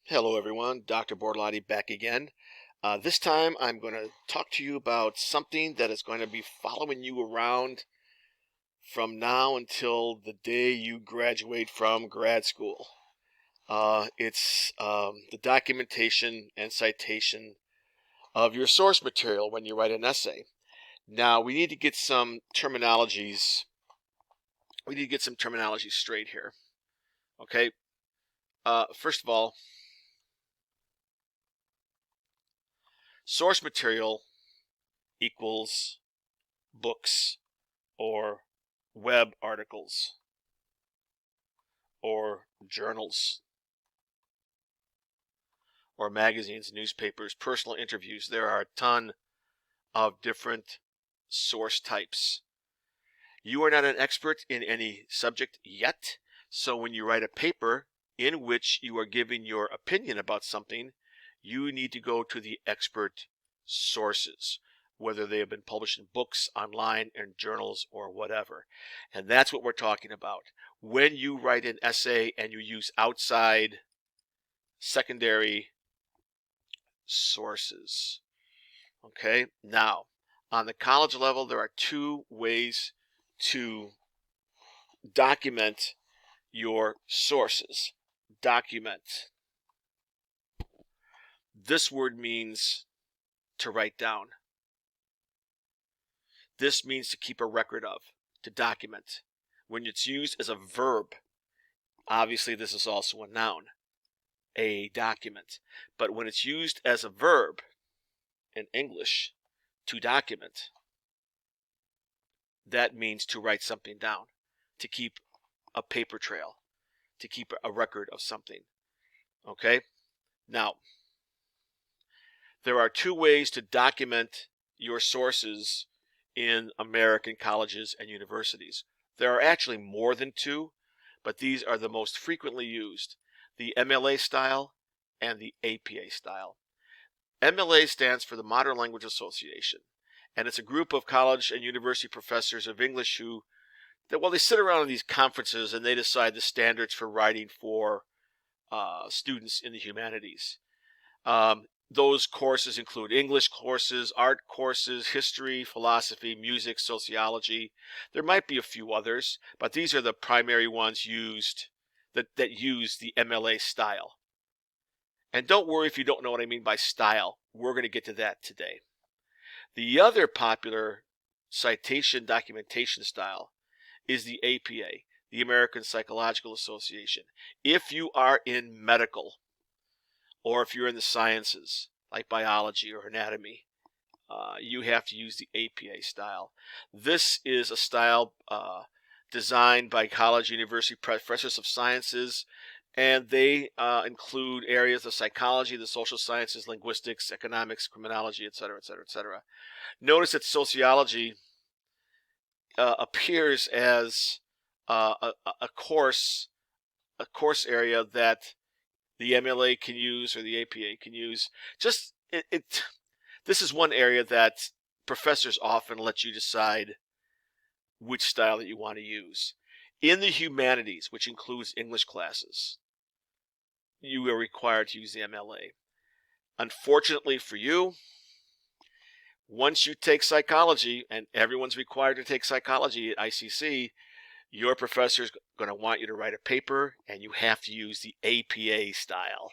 Hello everyone, Dr. Bortolotti back again. This time I'm going to talk to you about something that is going to be following you around from now until the day you graduate from grad school. It's the documentation and citation of your source material when you write an essay. Now we need to get some terminologies. We need to get some terminology straight here. Okay. First of all, source material equals books or web articles or journals or magazines, newspapers, personal interviews. There are a ton of different source types. You are not an expert in any subject yet, so when you write a paper in which you are giving your opinion about something, you need to go to the expert sources, whether they have been published in books, online, in journals, or whatever. And that's what we're talking about. When you write an essay and you use outside secondary sources. Okay, now on the college level, there are two ways to document your sources. Document. This word means to write down. This means to keep a record of, to document. When it's used as a verb, obviously this is also a noun, a document. But when it's used as a verb in English, to document, that means to write something down, to keep a paper trail, to keep a record of something. Okay? Now, there are two ways to document your sources in American colleges and universities. There are actually more than two, but these are the most frequently used: the MLA style and the APA style. MLA stands for the Modern Language Association, and it's a group of college and university professors of English who, they sit around in these conferences and they decide the standards for writing for students in the humanities. Those courses include English courses, art courses, history, philosophy, music, sociology. There might be a few others, but these are the primary ones used that use the MLA style. And don't worry if you don't know what I mean by style. We're going to get to that today. The other popular citation documentation style is the APA, the American Psychological Association. If you are in medical, or if you're in the sciences, like biology or anatomy, you have to use the APA style. This is a style designed by college university professors of sciences, and they include areas of psychology, the social sciences, linguistics, economics, criminology, etc., etc., etc. Notice that sociology appears as a course area that the MLA can use or the APA can use. This is one area that professors often let you decide which style that you want to use. In the humanities, which includes English classes, you are required to use the MLA. Unfortunately for you, once you take psychology, and everyone's required to take psychology at ICC, your professor is going to want you to write a paper, and you have to use the APA style.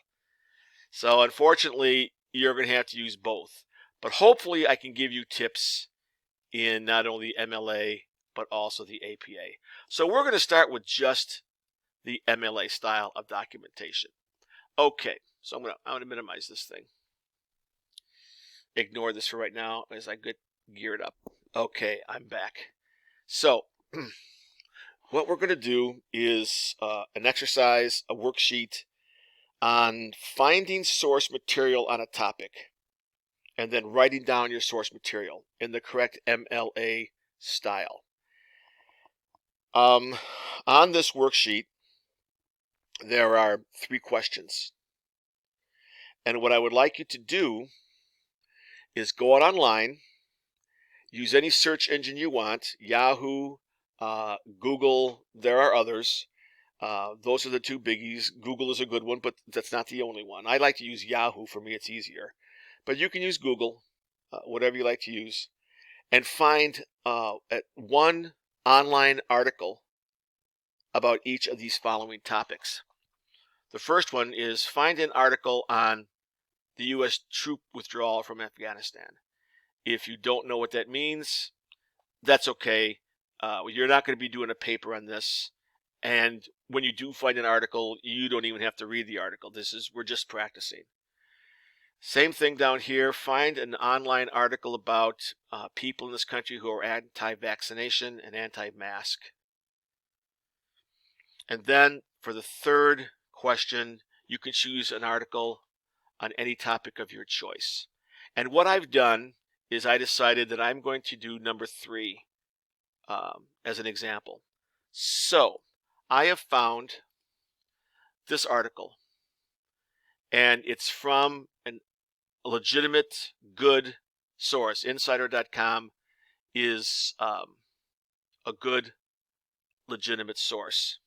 So unfortunately, you're going to have to use both. But hopefully I can give you tips in not only MLA, but also the APA. So we're going to start with just the MLA style of documentation. Okay, so I'm going to minimize this thing. Ignore this for right now as I get geared up. Okay, I'm back. So what we're going to do is an exercise, a worksheet on finding source material on a topic and then writing down your source material in the correct MLA style. On this worksheet, there are 3 questions. And what I would like you to do is go out online, use any search engine you want, Yahoo, Google, there are others. Those are the two biggies. Google is a good one, but that's not the only one. I like to use Yahoo. For me, it's easier. But you can use Google, whatever you like to use, and find one online article about each of these following topics. The first one is find an article on the U.S. troop withdrawal from Afghanistan. If you don't know what that means, that's okay. You're not going to be doing a paper on this. And when you do find an article, you don't even have to read the article. We're just practicing. Same thing down here. Find an online article about people in this country who are anti-vaccination and anti-mask. And then for the third question, you can choose an article on any topic of your choice. And what I've done is I decided that I'm going to do number 3 as an example. So I have found this article, and it's from a legitimate, good source. Insider.com is a good, legitimate source.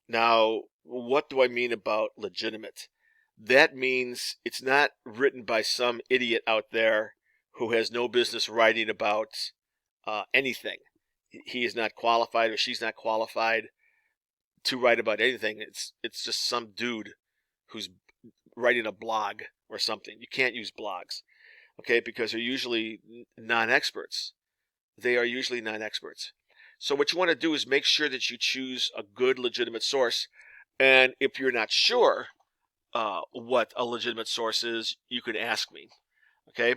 Now, what do I mean about legitimate? That means it's not written by some idiot out there who has no business writing about anything. He is not qualified, or she's not qualified to write about anything. It's just some dude who's writing a blog or something. You can't use blogs, okay, because they're usually non-experts. They are usually non-experts. So what you want to do is make sure that you choose a good, legitimate source. And if you're not sure what a legitimate source is, you can ask me, okay?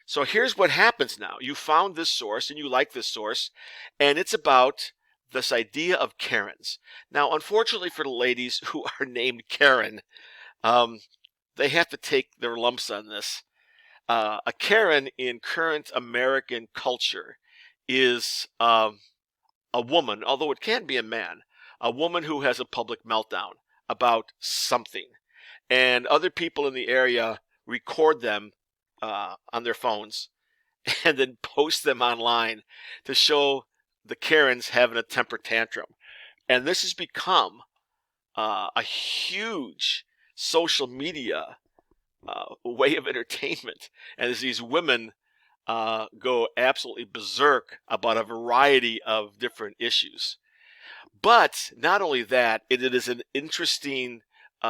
So here's what happens now. You found this source, and you like this source, and it's about this idea of Karens. Now, unfortunately for the ladies who are named Karen, they have to take their lumps on this. A Karen in current American culture is a woman, although it can be a man, a woman who has a public meltdown about something. And other people in the area record them on their phones and then post them online to show the Karens having a temper tantrum. And this has become a huge social media way of entertainment. And as these women go absolutely berserk about a variety of different issues. But not only that, it is an interesting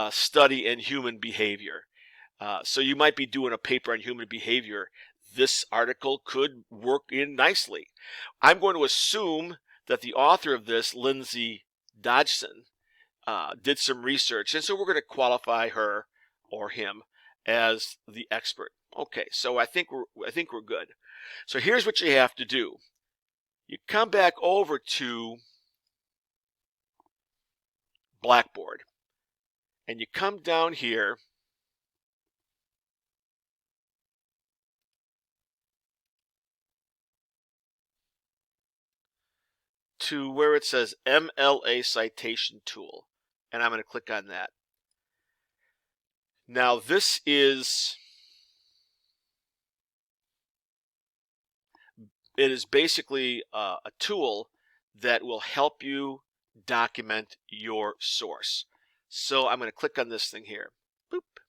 study in human behavior. So you might be doing a paper on human behavior. This article could work in nicely. I'm going to assume that the author of this, Lindsay Dodgson, did some research, and so we're going to qualify her or him as the expert. Okay, so I think we're good. So here's what you have to do. You come back over to Blackboard, and you come down here to where it says MLA Citation Tool, and I'm going to click on that. Now this is basically a tool that will help you document your source. So I'm going to click on this thing here. Boop.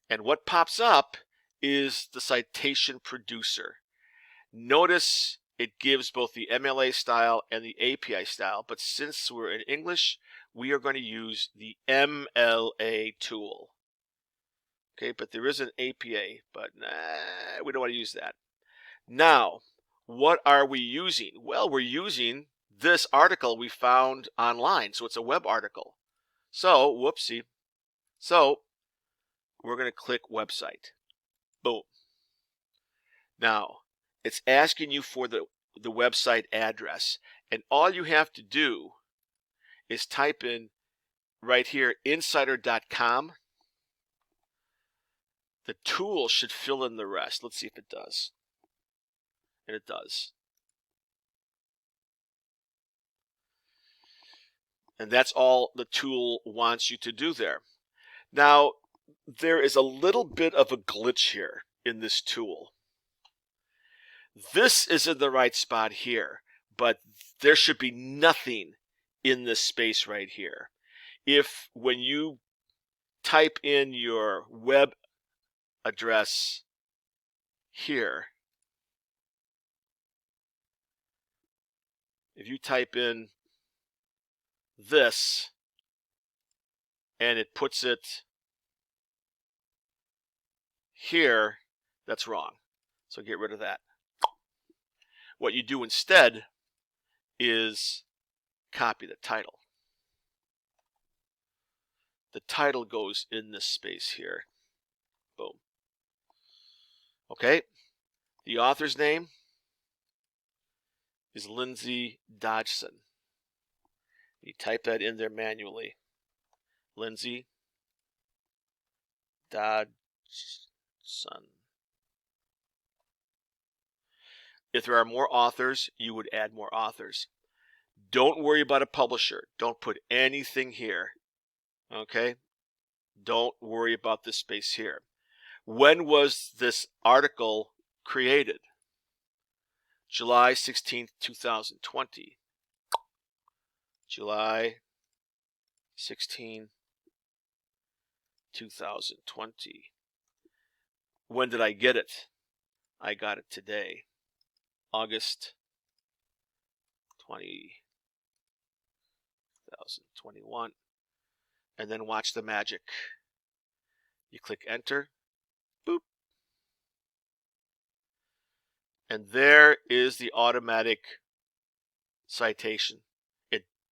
And what pops up is the citation producer. Notice it gives both the MLA style and the API style, but since we're in English, we are going to use the MLA tool. Okay, but there is an APA, but we don't want to use that. Now, what are we using? Well, we're using this article we found online, so it's a web article. So, whoopsie. So, we're going to click website. Boom. Now, it's asking you for the website address, and all you have to do is type in right here insider.com. The tool should fill in the rest. Let's see if it does. And it does. And that's all the tool wants you to do there. Now, there is a little bit of a glitch here in this tool. This is in the right spot here, but there should be nothing in this space right here. If when you type in your web address here, if you type in this and it puts it here, that's wrong. So get rid of that. What you do instead is copy the title. The title goes in this space here. Boom. Okay. The author's name is Lindsay Dodgson. You type that in there manually. Lindsay Dodgson. If there are more authors, you would add more authors. Don't worry about a publisher. Don't put anything here. Okay? Don't worry about this space here. When was this article created? July 16th, 2020. July 16, 2020. When did I get it? I got it today. August 2021. And then watch the magic. You click enter. Boop. And there is the automatic citation.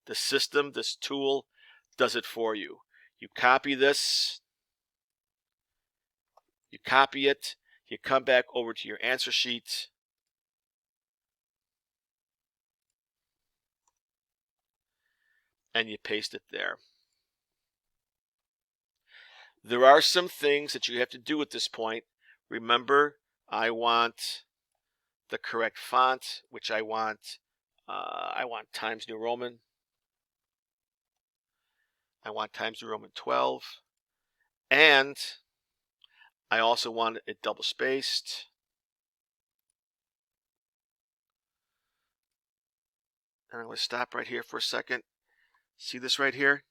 The system, this tool, does it for you. You copy this. You copy it. You come back over to your answer sheet. And you paste it there. There are some things that you have to do at this point. Remember, I want the correct font, which I want Times New Roman. I want Times New Roman 12. And I also want it double spaced. And I'm going to stop right here for a second. See this right here?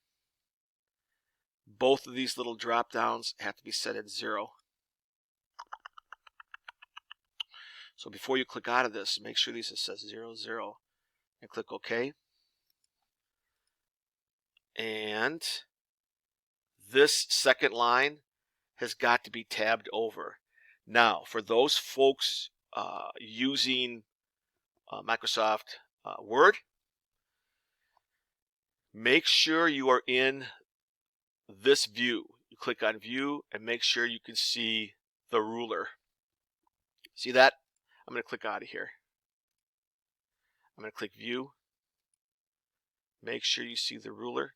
Both of these little drop downs have to be set at 0. So before you click out of this, make sure these says 0, 0. And click OK. And this second line has got to be tabbed over. Now, for those folks using Microsoft Word, make sure you are in this view. You click on view and make sure you can see the ruler. See that? I'm going to click out of here. I'm going to click view. Make sure you see the ruler.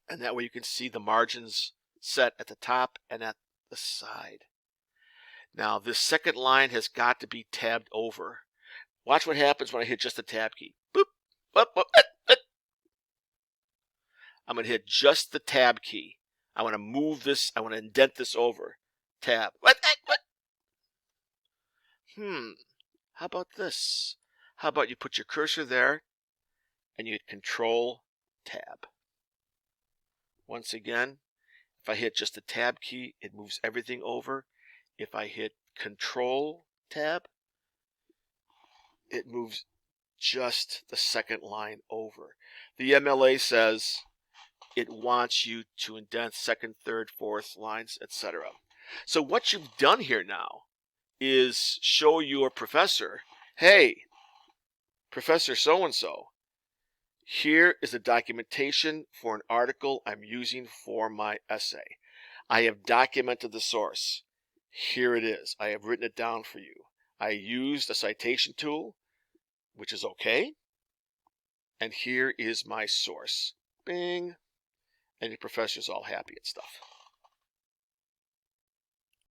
And that way you can see the margins set at the top and at the side. Now this second line has got to be tabbed over. Watch what happens when I hit just the tab key. Boop. Boop, boop, I'm going to hit just the tab key. I want to move this. I want to indent this over. Tab. What? How about this? How about you put your cursor there and you hit Control Tab. Once again, if I hit just the tab key, it moves everything over. If I hit Control Tab, it moves just the second line over. The MLA says it wants you to indent second, third, fourth lines, etc. So what you've done here now is show your professor, hey, Professor so-and-so, here is the documentation for an article I'm using for my essay. I have documented the source. Here it is. I have written it down for you. I used a citation tool, which is okay. And here is my source. Bing. And your professor's all happy and stuff.